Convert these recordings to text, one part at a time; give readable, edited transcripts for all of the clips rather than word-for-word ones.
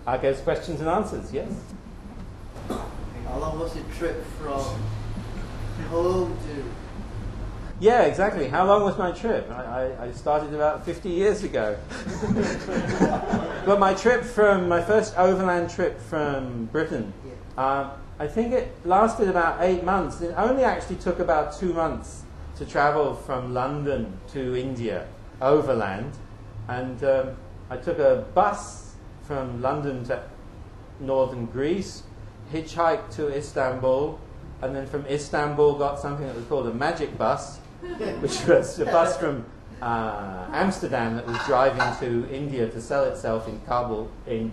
I guess questions and answers, yes? How long was your trip from home to... Yeah, exactly. How long was my trip? I started about 50 years ago. But my first overland trip from Britain, I think it lasted about 8 months. It only actually took about 2 months to travel from London to India, overland. And I took a bus from London to northern Greece, hitchhiked to Istanbul, and then from Istanbul got something that was called a magic bus, which was a bus from Amsterdam that was driving to India to sell itself in Kabul, in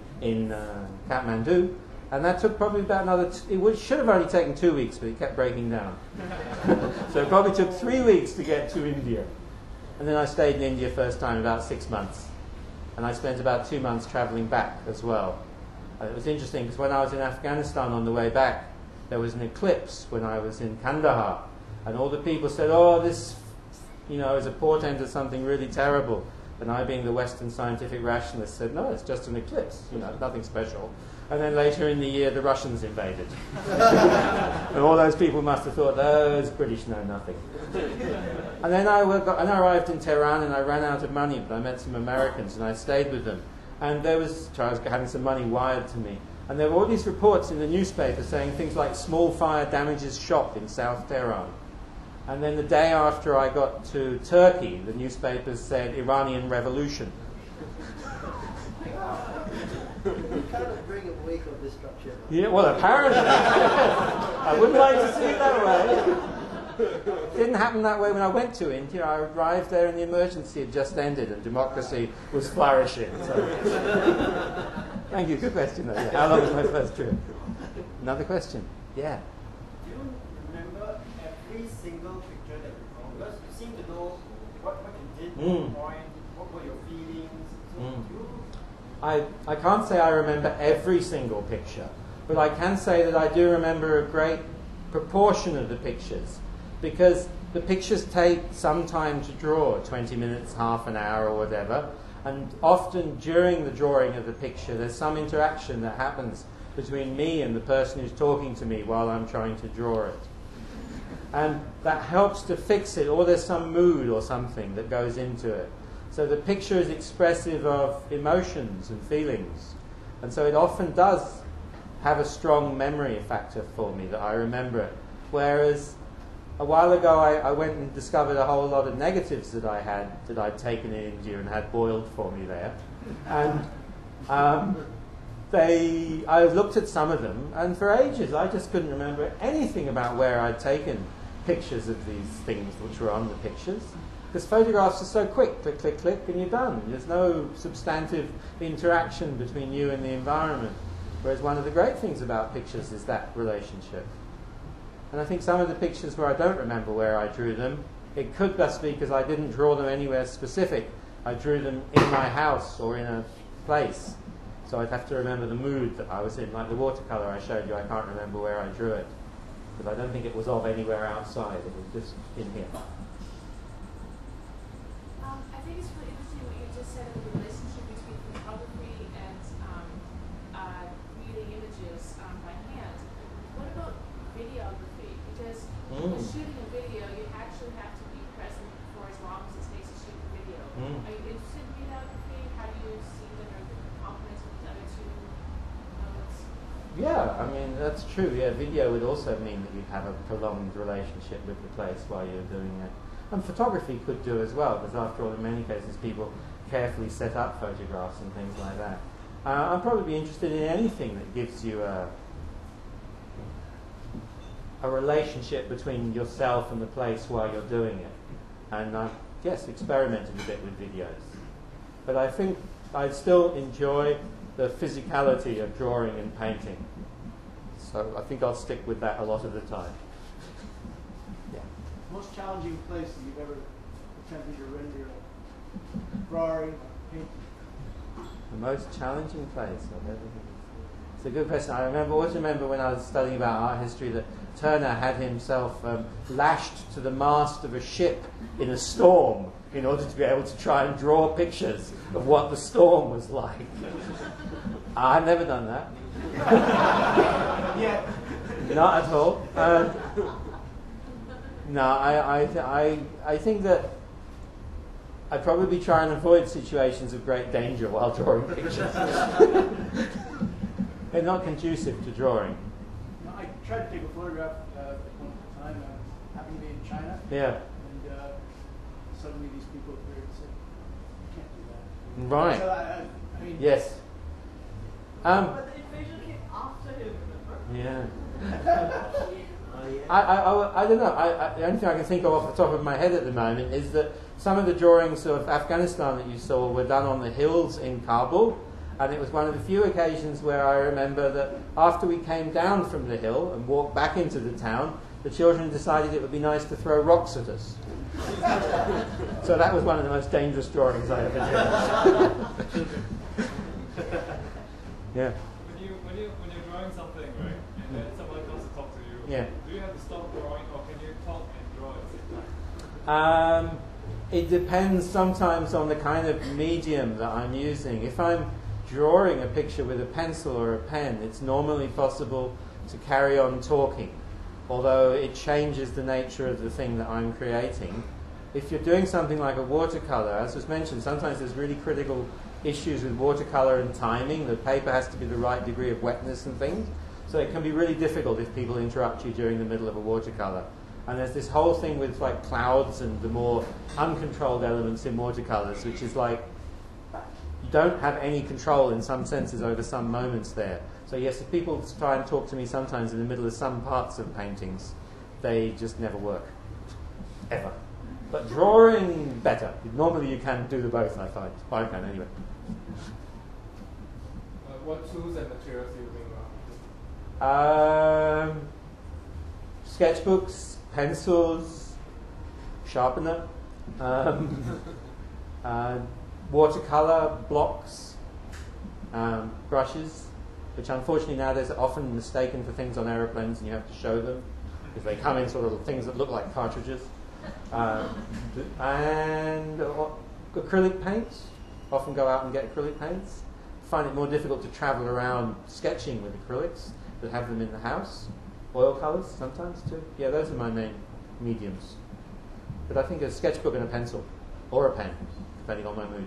Kathmandu. And that took probably about another... It should have only taken 2 weeks, but it kept breaking down. So it probably took 3 weeks to get to India. And then I stayed in India first time about 6 months. And I spent about 2 months travelling back as well. It was interesting because when I was in Afghanistan on the way back, there was an eclipse when I was in Kandahar. And all the people said, oh, this, is a portent of something really terrible. And I, being the Western scientific rationalist, said, no, it's just an eclipse, nothing special. And then later in the year, the Russians invaded. And all those people must have thought, those British know nothing. And then I arrived in Tehran and I ran out of money, but I met some Americans and I stayed with them. And I was having some money wired to me. And there were all these reports in the newspaper saying things like small fire damages shop in South Tehran. And then the day after I got to Turkey, the newspapers said Iranian revolution. You kind of bring a wake of destruction. Yeah, well, apparently. I wouldn't like to see it that way. It didn't happen that way when I went to India. I arrived there and the emergency had just ended and democracy was flourishing. So. Thank you. Good question, though. Yeah. How long was my first trip? Another question? Yeah. Do you remember every single picture that you took? Because you seem to know what you did, what were your feelings. So I can't say I remember every single picture, but I can say that I do remember a great proportion of the pictures, because the pictures take some time to draw, 20 minutes, half an hour or whatever, and often during the drawing of the picture there's some interaction that happens between me and the person who's talking to me while I'm trying to draw it. And that helps to fix it, or there's some mood or something that goes into it. So the picture is expressive of emotions and feelings. And so it often does have a strong memory factor for me that I remember it. Whereas a while ago I went and discovered a whole lot of negatives that I'd taken in India and had boiled for me there. And I looked at some of them, and for ages I just couldn't remember anything about where I'd taken pictures of these things which were on the pictures. Because photographs are so quick, click, click, click, and you're done. There's no substantive interaction between you and the environment. Whereas one of the great things about pictures is that relationship. And I think some of the pictures where I don't remember where I drew them, it could just be because I didn't draw them anywhere specific. I drew them in my house or in a place. So I'd have to remember the mood that I was in. Like the watercolour I showed you, I can't remember where I drew it. Because I don't think it was of anywhere outside. It was just in here. I think it's really interesting what you just said of the relationship between photography and creating images by hand. What about videography? Because when shooting a video, you actually have to be present for as long as it takes to shoot the video. Are you interested in videography? How do you see that or complements with the other two modes? Yeah, I mean, that's true. Yeah, video would also mean that you'd have a prolonged relationship with the place while you're doing it. And photography could do as well, because after all, in many cases, people carefully set up photographs and things like that. I'm probably interested in anything that gives you a relationship between yourself and the place while you're doing it. And yes, experimented a bit with videos. But I think I still enjoy the physicality of drawing and painting. So I think I'll stick with that a lot of the time. most challenging place that you've ever attempted to render a drawing or painting? The most challenging place I've ever been. It's a good question. I always remember when I was studying about art history that Turner had himself lashed to the mast of a ship in a storm in order to be able to try and draw pictures of what the storm was like. I've never done that. Yeah. Not at all. No, I think that I'd probably try and avoid situations of great danger while drawing pictures. They're not conducive to drawing. No, I tried to take a photograph at one time. I happened to be in China. Yeah. And suddenly these people appeared and said, "You can't do that." Right. So I mean. Yes. But the invasion came after him, remember? Yeah. Oh, yeah. I don't know. The only thing I can think of off the top of my head at the moment is that some of the drawings of Afghanistan that you saw were done on the hills in Kabul, and it was one of the few occasions where I remember that after we came down from the hill and walked back into the town, the children decided it would be nice to throw rocks at us. So that was one of the most dangerous drawings I ever did. Yeah. When you're drawing something, right, and then someone comes to talk to you, Yeah. do you have to stop drawing, or can you talk and draw at the same time? It depends sometimes on the kind of medium that I'm using. If I'm drawing a picture with a pencil or a pen, it's normally possible to carry on talking, although it changes the nature of the thing that I'm creating. If you're doing something like a watercolor, as was mentioned, sometimes there's really critical issues with watercolor and timing. The paper has to be the right degree of wetness and things. So it can be really difficult if people interrupt you during the middle of a watercolor. And there's this whole thing with like clouds and the more uncontrolled elements in watercolors, which is like you don't have any control in some senses over some moments there. So yes, if people try and talk to me sometimes in the middle of some parts of paintings, they just never work. Ever. But drawing, better. Normally you can do the both, I find. I can anyway. What tools and materials do you bring around? Sketchbooks, pencils, sharpener, watercolor, blocks, brushes, which unfortunately nowadays are often mistaken for things on aeroplanes and you have to show them because they come in sort of things that look like cartridges. And acrylic paints. Often go out and get acrylic paints. Find it more difficult to travel around sketching with acrylics than have them in the house. Oil colours sometimes too. Yeah, those are my main mediums. But I think a sketchbook and a pencil, or a pen, depending on my mood.